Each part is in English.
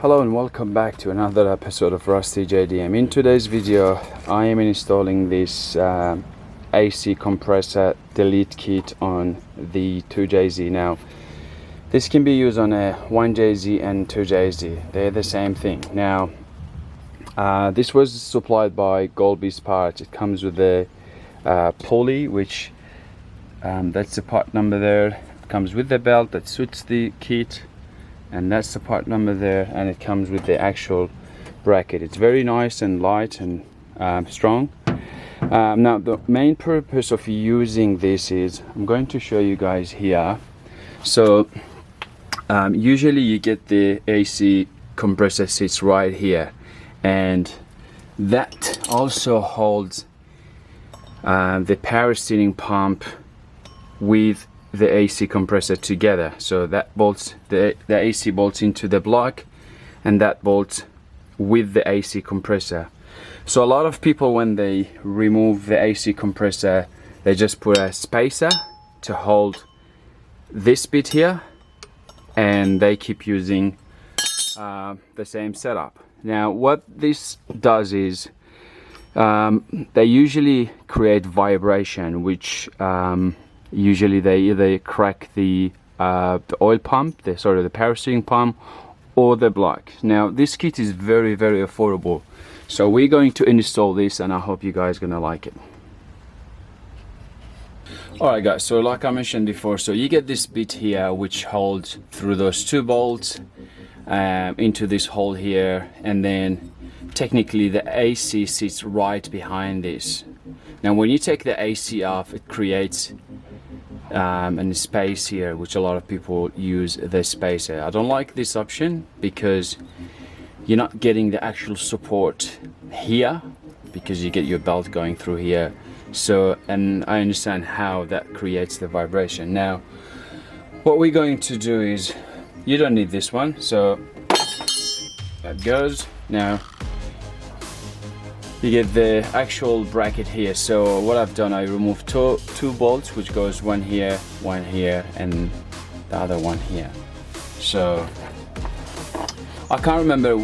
Hello and welcome back to another episode of Rusty JDM. In today's video I am installing this AC compressor delete kit on the 2JZ. Now this can be used on a 1JZ and 2JZ. They're the same thing. Now this was supplied by Goleby's parts. It comes with a pulley, which that's the part number there. It comes with the belt that suits the kit, and that's the part number there, and it comes with the actual bracket. It's very nice and light and strong. Now the main purpose of using this is, I'm going to show you guys here. So usually you get the AC compressor sits right here, and that also holds the power steering pump with the AC compressor together. So that bolts, the AC bolts into the block, and that bolts with the AC compressor. So a lot of people, when they remove the AC compressor, they just put a spacer to hold this bit here, and they keep using the same setup. Now what this does is they usually create vibration, which usually they either crack the oil pump, the power steering pump, or the block. Now this kit is very affordable, so we're going to install this, and I hope you guys are gonna like it. Alright guys, so like I mentioned before, so you get this bit here which holds through those two bolts into this hole here, and then technically the AC sits right behind this. Now when you take the AC off, it creates a space here, which a lot of people use the spacer. I don't like this option because you're not getting the actual support here, because you get your belt going through here. So, and I understand how that creates the vibration. Now what we're going to do is, you don't need this one, so that goes. Now you get the actual bracket here. So what I've done, I removed two bolts, which goes one here, and the other one here. So I can't remember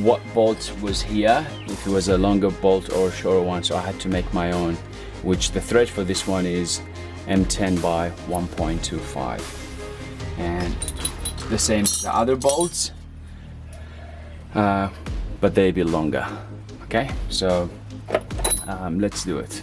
what bolt was here, if it was a longer bolt or a shorter one, so I had to make my own, which the thread for this one is M10 by 1.25, and the same as the other bolts, but they'll be longer. Okay, so let's do it.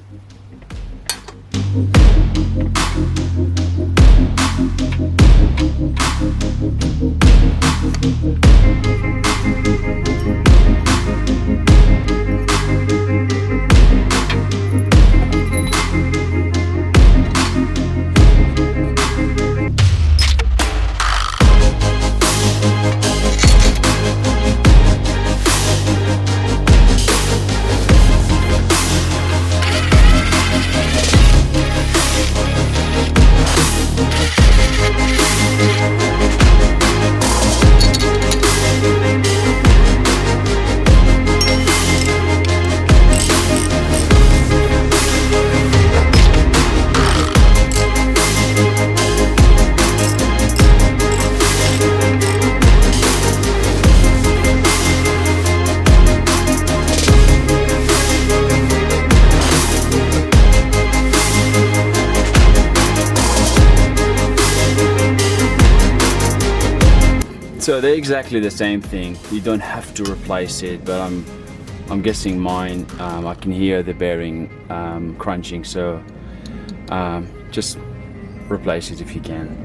So they're exactly the same thing. You don't have to replace it, but I'm guessing mine, I can hear the bearing crunching, so just replace it if you can.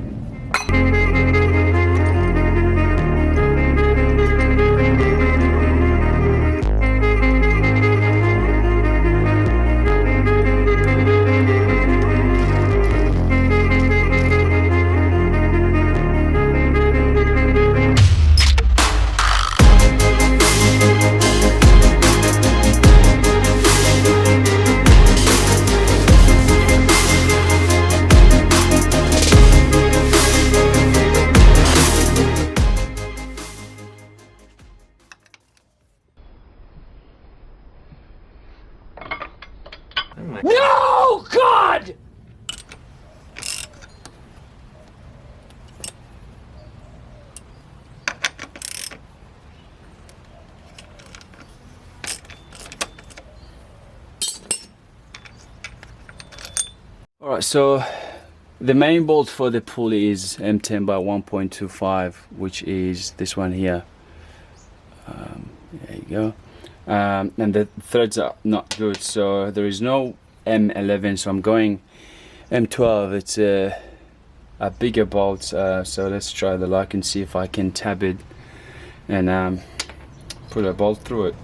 Alright, so the main bolt for the pulley is M10 by 1.25, which is this one here. There you go. And the threads are not good, so there is no M11, so I'm going M12. It's a bigger bolt, so let's try the luck and see if I can tab it and put a bolt through it.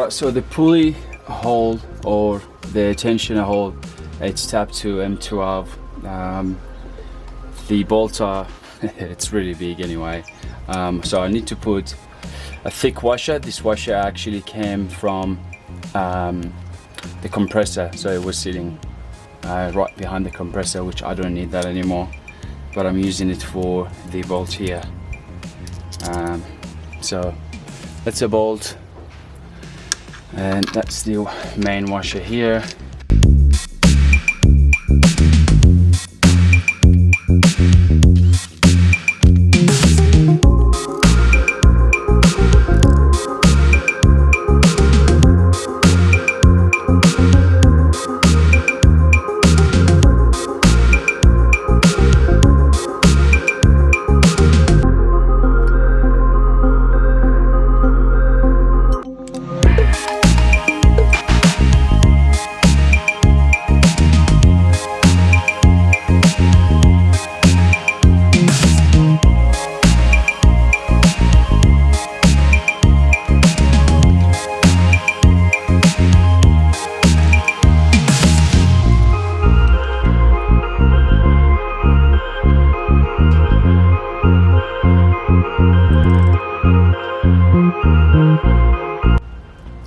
So the pulley hole or the tensioner hole, it's tapped to M12. The bolts are it's really big anyway, so I need to put a thick washer. This washer actually came from the compressor, so it was sitting right behind the compressor, which I don't need that anymore, but I'm using it for the bolt here. So that's a bolt, and that's the main washer here.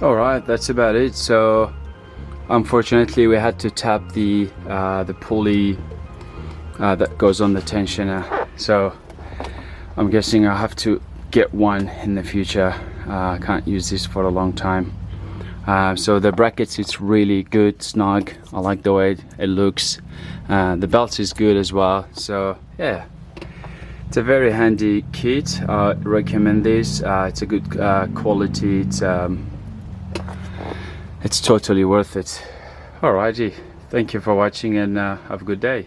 Alright, that's about it. So unfortunately we had to tap the pulley that goes on the tensioner, so I'm guessing I have to get one in the future. I can't use this for a long time. So the brackets, it's really good, snug. I like the way it looks. The belt is good as well, so yeah, it's a very handy kit. I recommend this. It's a good quality. It's totally worth it. Alrighty, thank you for watching, and have a good day.